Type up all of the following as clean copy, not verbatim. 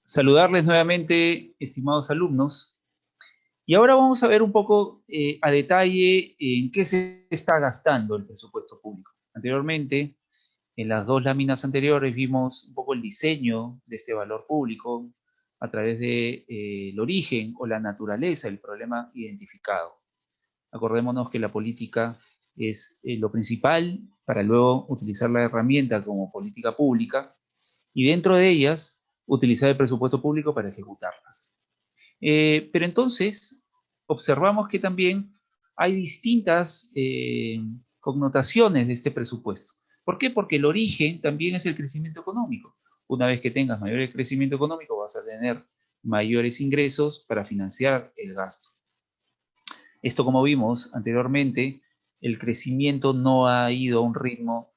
Saludarles nuevamente, estimados alumnos. Y ahora vamos a ver un poco a detalle en qué se está gastando el presupuesto público. Anteriormente, en las dos láminas anteriores, vimos un poco el diseño de este valor público a través de el origen o la naturaleza del problema identificado. Acordémonos que la política es lo principal para luego utilizar la herramienta como política pública y dentro de ellas utilizar el presupuesto público para ejecutarlas. Pero entonces observamos que también hay distintas connotaciones de este presupuesto. ¿Por qué? Porque el origen también es el crecimiento económico. Una vez que tengas mayor crecimiento económico, vas a tener mayores ingresos para financiar el gasto. Esto, como vimos anteriormente, el crecimiento no ha ido a un ritmo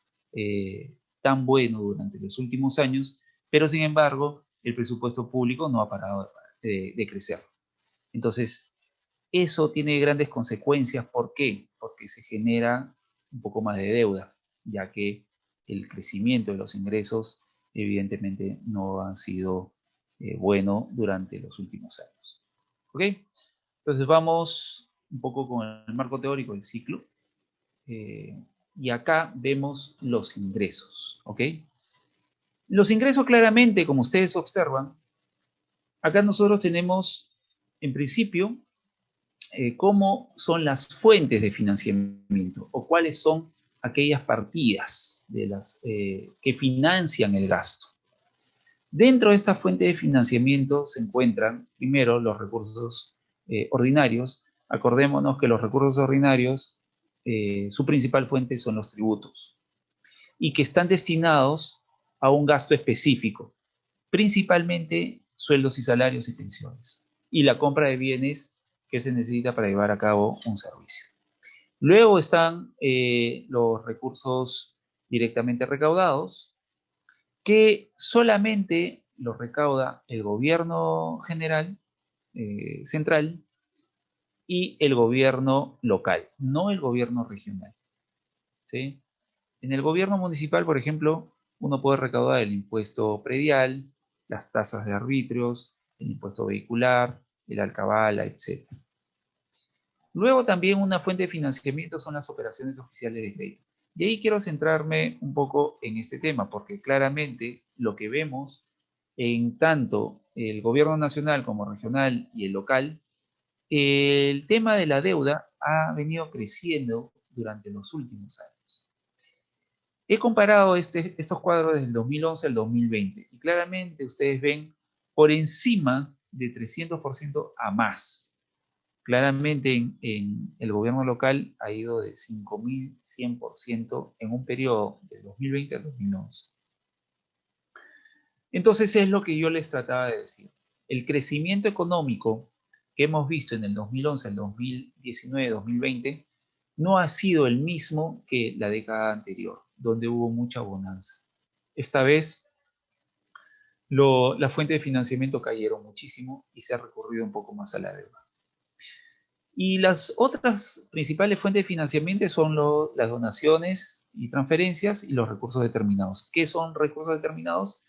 tan bueno durante los últimos años, pero sin embargo, el presupuesto público no ha parado de crecer. Entonces, eso tiene grandes consecuencias. ¿Por qué? Porque se genera un poco más de deuda, ya que el crecimiento de los ingresos evidentemente no ha sido bueno durante los últimos años. ¿Ok? Entonces vamos un poco con el marco teórico del ciclo. Y acá vemos los ingresos. ¿Ok? Los ingresos claramente, como ustedes observan, acá nosotros tenemos en principio cómo son las fuentes de financiamiento o cuáles son aquellas partidas de las, que financian el gasto. Dentro de esta fuente de financiamiento se encuentran primero los recursos ordinarios. Acordémonos que los recursos ordinarios, su principal fuente son los tributos y que están destinados a un gasto específico, principalmente sueldos y salarios y pensiones, y la compra de bienes que se necesita para llevar a cabo un servicio. Luego están los recursos directamente recaudados, que solamente los recauda el gobierno general, central, y el gobierno local, no el gobierno regional. ¿Sí? En el gobierno municipal, por ejemplo, uno puede recaudar el impuesto predial, las tasas de arbitrios, el impuesto vehicular, el alcabala, etc. Luego también una fuente de financiamiento son las operaciones oficiales de crédito. Y ahí quiero centrarme un poco en este tema, porque claramente lo que vemos en tanto el gobierno nacional como regional y el local, el tema de la deuda ha venido creciendo durante los últimos años. He comparado estos cuadros desde el 2011 al 2020 y claramente ustedes ven por encima de 300% a más. Claramente en el gobierno local ha ido de 5.100% en un periodo de 2020 al 2011. Entonces es lo que yo les trataba de decir. El crecimiento económico que hemos visto en el 2011, el 2019, 2020, no ha sido el mismo que la década anterior, donde hubo mucha bonanza. Esta vez la fuente de financiamiento cayeron muchísimo y se ha recurrido un poco más a la deuda. Y las otras principales fuentes de financiamiento son las donaciones y transferencias y los recursos determinados. ¿Qué son recursos determinados?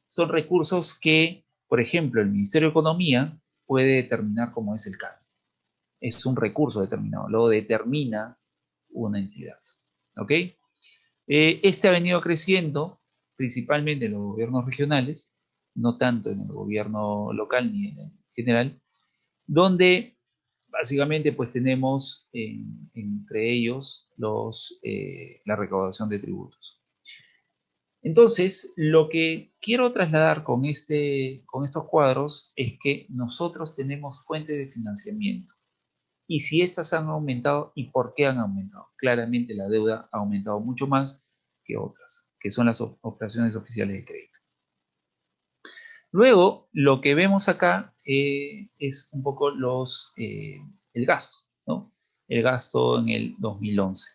Son recursos que, por ejemplo, el Ministerio de Economía puede determinar cómo es el cambio. Es un recurso determinado, lo determina una entidad. ¿Ok? Este ha venido creciendo principalmente en los gobiernos regionales, no tanto en el gobierno local ni en el general, donde básicamente pues tenemos entre ellos la recaudación de tributos. Entonces, lo que quiero trasladar con estos cuadros es que nosotros tenemos fuentes de financiamiento y si estas han aumentado y por qué han aumentado. Claramente la deuda ha aumentado mucho más que otras, que son las operaciones oficiales de crédito. Luego, lo que vemos acá es un poco el gasto, ¿no? El gasto en el 2011.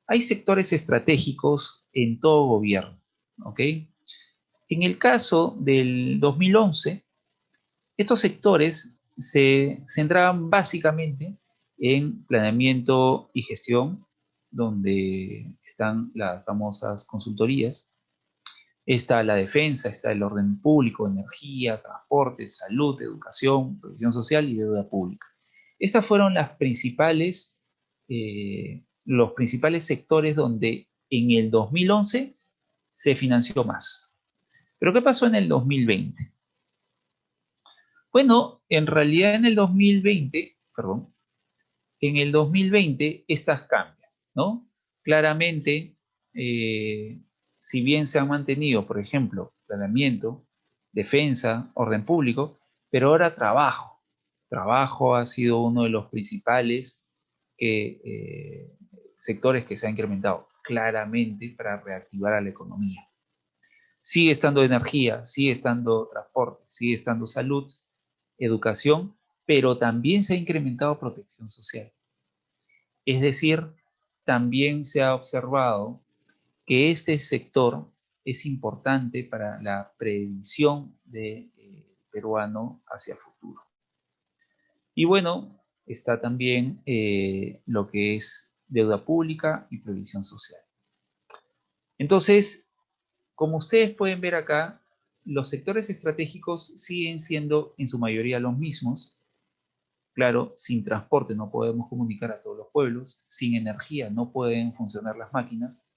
Hay sectores estratégicos en todo gobierno, ¿ok? En el caso del 2011, estos sectores se centraban básicamente en planeamiento y gestión, donde están las famosas consultorías, Está la defensa, está el orden público, energía, transporte, salud, educación, previsión social y deuda pública. Esas fueron los principales sectores donde en el 2011 se financió más. ¿Pero qué pasó en el 2020? Bueno, en realidad en el 2020 estas cambian, ¿no? Claramente, si bien se han mantenido, por ejemplo, planeamiento, defensa, orden público, pero ahora trabajo. Trabajo ha sido uno de los principales sectores que se ha incrementado claramente para reactivar a la economía. Sigue estando energía, sigue estando transporte, sigue estando salud, educación, pero también se ha incrementado protección social. Es decir, también se ha observado que este sector es importante para la previsión del peruano hacia el futuro. Y bueno, está también lo que es deuda pública y previsión social. Entonces, como ustedes pueden ver acá, los sectores estratégicos siguen siendo en su mayoría los mismos. Claro, sin transporte no podemos comunicar a todos los pueblos, sin energía no pueden funcionar las máquinas.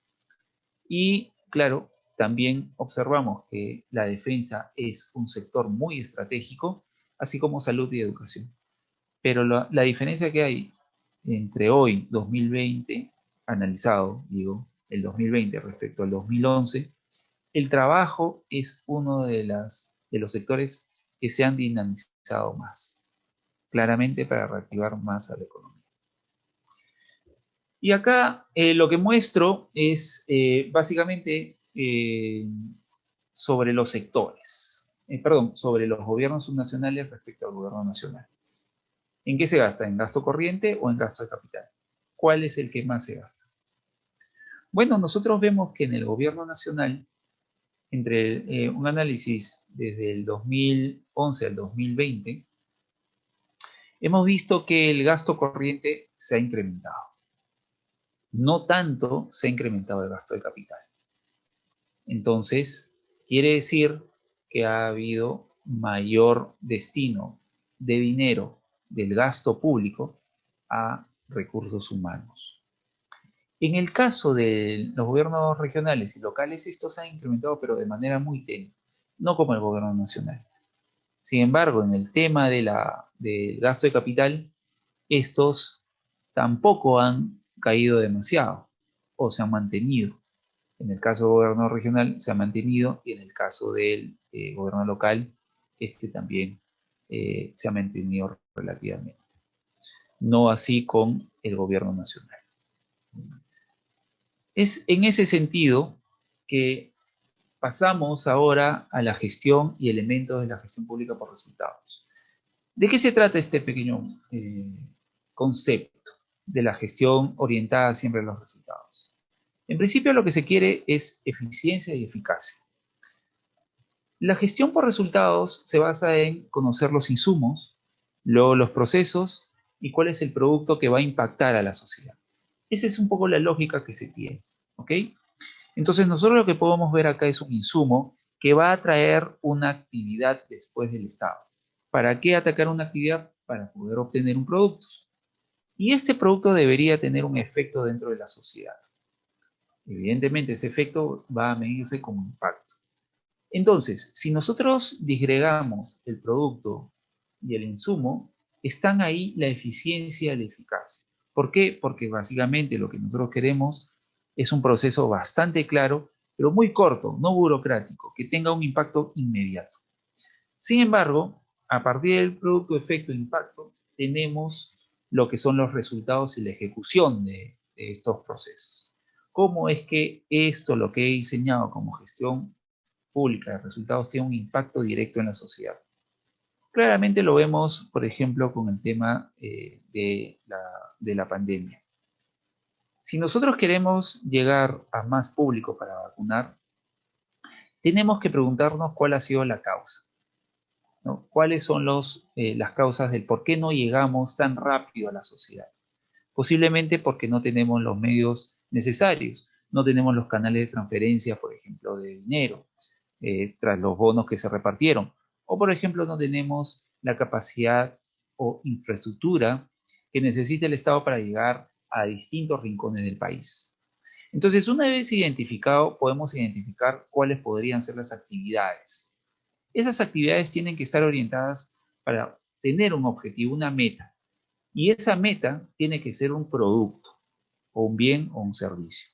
Y claro, también observamos que la defensa es un sector muy estratégico, así como salud y educación. Pero la diferencia que hay entre hoy, 2020, analizado, digo, el 2020 respecto al 2011, el trabajo es uno de los sectores que se han dinamizado más, claramente para reactivar más a la economía. Y acá lo que muestro es básicamente sobre los sectores, sobre los gobiernos subnacionales respecto al gobierno nacional. ¿En qué se gasta? ¿En gasto corriente o en gasto de capital? ¿Cuál es el que más se gasta? Bueno, nosotros vemos que en el gobierno nacional, entre un análisis desde el 2011 al 2020, hemos visto que el gasto corriente se ha incrementado. No tanto se ha incrementado el gasto de capital. Entonces, quiere decir que ha habido mayor destino de dinero del gasto público a recursos humanos. En el caso de los gobiernos regionales y locales, estos han incrementado, pero de manera muy tenue, no como el gobierno nacional. Sin embargo, en el tema del gasto de capital, estos tampoco han caído demasiado o se han mantenido. En el caso del gobierno regional se ha mantenido y en el caso del gobierno local, este también se ha mantenido relativamente. No así con el gobierno nacional. Es en ese sentido que pasamos ahora a la gestión y elementos de la gestión pública por resultados. ¿De qué se trata este pequeño concepto de la gestión orientada siempre a los resultados? En principio lo que se quiere es eficiencia y eficacia. La gestión por resultados se basa en conocer los insumos, luego los procesos y cuál es el producto que va a impactar a la sociedad. Esa es un poco la lógica que se tiene, ¿ok? Entonces nosotros lo que podemos ver acá es un insumo que va a traer una actividad después del Estado. ¿Para qué atacar una actividad? Para poder obtener un producto. Y este producto debería tener un efecto dentro de la sociedad. Evidentemente ese efecto va a medirse como impacto. Entonces, si nosotros disgregamos el producto y el insumo, están ahí la eficiencia y la eficacia. ¿Por qué? Porque básicamente lo que nosotros queremos es un proceso bastante claro, pero muy corto, no burocrático, que tenga un impacto inmediato. Sin embargo, a partir del producto, efecto, impacto, tenemos lo que son los resultados y la ejecución de estos procesos. ¿Cómo es que esto, lo que he diseñado como gestión pública de resultados, tiene un impacto directo en la sociedad? Claramente lo vemos, por ejemplo, con el tema de la pandemia. Si nosotros queremos llegar a más público para vacunar, tenemos que preguntarnos cuál ha sido la causa, ¿no? ¿Cuáles son las causas del por qué no llegamos tan rápido a la sociedad? Posiblemente porque no tenemos los medios necesarios, no tenemos los canales de transferencia, por ejemplo, de dinero, tras los bonos que se repartieron. O, por ejemplo, no tenemos la capacidad o infraestructura que necesita el Estado para llegar a distintos rincones del país. Entonces, una vez identificado, podemos identificar cuáles podrían ser las actividades. Esas actividades tienen que estar orientadas para tener un objetivo, una meta. Y esa meta tiene que ser un producto, o un bien o un servicio.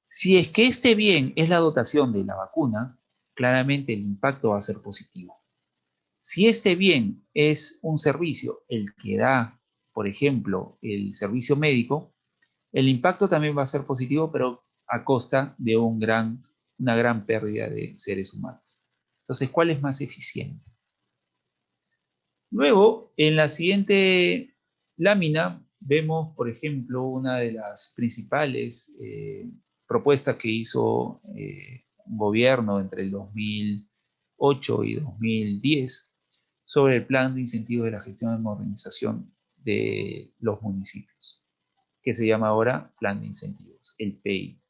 Si es que este bien es la dotación de la vacuna, claramente el impacto va a ser positivo. Si este bien es un servicio, el que da, por ejemplo, el servicio médico, el impacto también va a ser positivo, pero a costa de una gran pérdida de seres humanos. Entonces, ¿cuál es más eficiente? Luego, en la siguiente lámina, vemos, por ejemplo, una de las principales propuestas que hizo un gobierno entre el 2008 y 2010 sobre el plan de incentivos de la gestión y modernización de los municipios, que se llama ahora Plan de Incentivos, el PI.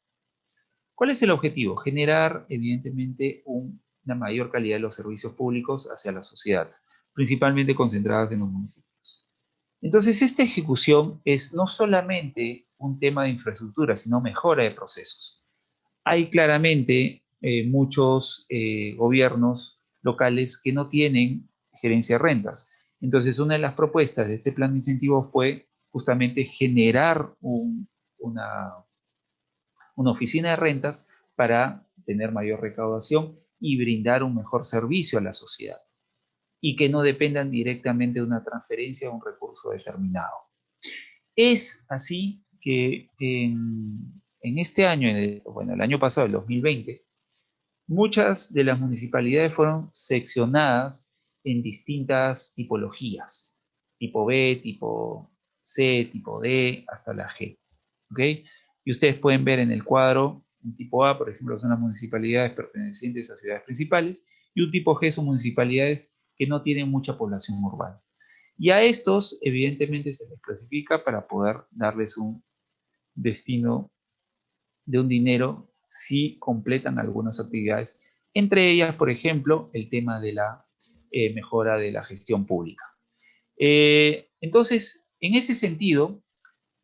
¿Cuál es el objetivo? Generar, evidentemente, una mayor calidad de los servicios públicos hacia la sociedad, principalmente concentradas en los municipios. Entonces, esta ejecución es no solamente un tema de infraestructura, sino mejora de procesos. Hay claramente muchos gobiernos locales que no tienen gerencia de rentas. Entonces, una de las propuestas de este plan de incentivos fue justamente generar una oficina de rentas para tener mayor recaudación y brindar un mejor servicio a la sociedad y que no dependan directamente de una transferencia o un recurso determinado. Es así que en este año, el año pasado, el 2020, muchas de las municipalidades fueron seccionadas en distintas tipologías, tipo B, tipo C, tipo D, hasta la G. ¿Okay? Y ustedes pueden ver en el cuadro, un tipo A, por ejemplo, son las municipalidades pertenecientes a ciudades principales, y un tipo G son municipalidades que no tienen mucha población urbana. Y a estos, evidentemente, se les clasifica para poder darles un destino de un dinero si completan algunas actividades, entre ellas, por ejemplo, el tema de la mejora de la gestión pública. Entonces, en ese sentido,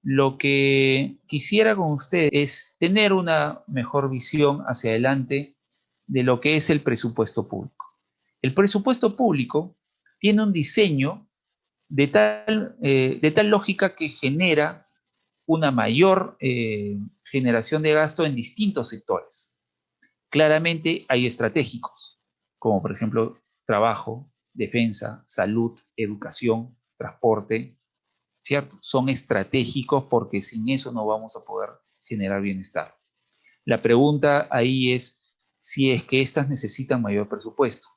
lo que quisiera con ustedes es tener una mejor visión hacia adelante de lo que es el presupuesto público. El presupuesto público tiene un diseño de tal lógica que genera una mayor generación de gasto en distintos sectores. Claramente hay estratégicos, como por ejemplo trabajo, defensa, salud, educación, transporte, ¿cierto? Son estratégicos porque sin eso no vamos a poder generar bienestar. La pregunta ahí es si es que estas necesitan mayor presupuesto.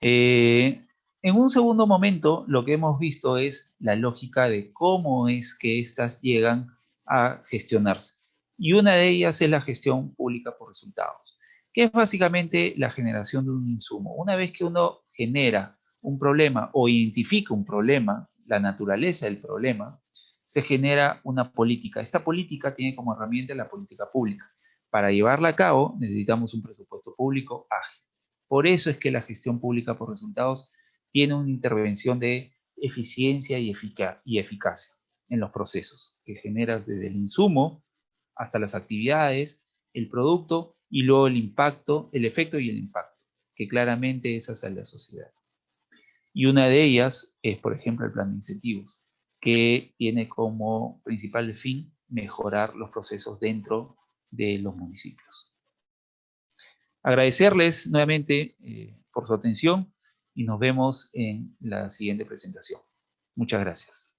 En un segundo momento, lo que hemos visto es la lógica de cómo es que estas llegan a gestionarse. Y una de ellas es la gestión pública por resultados, que es básicamente la generación de un insumo. Una vez que uno genera un problema o identifica un problema, la naturaleza del problema, se genera una política. Esta política tiene como herramienta la política pública. Para llevarla a cabo necesitamos un presupuesto público ágil. Por eso es que la gestión pública por resultados tiene una intervención de eficiencia y eficacia en los procesos, que genera desde el insumo hasta las actividades, el producto y luego el impacto, el efecto y el impacto, que claramente es hacia la sociedad. Y una de ellas es, por ejemplo, el plan de incentivos, que tiene como principal fin mejorar los procesos dentro de los municipios. Agradecerles nuevamente por su atención y nos vemos en la siguiente presentación. Muchas gracias.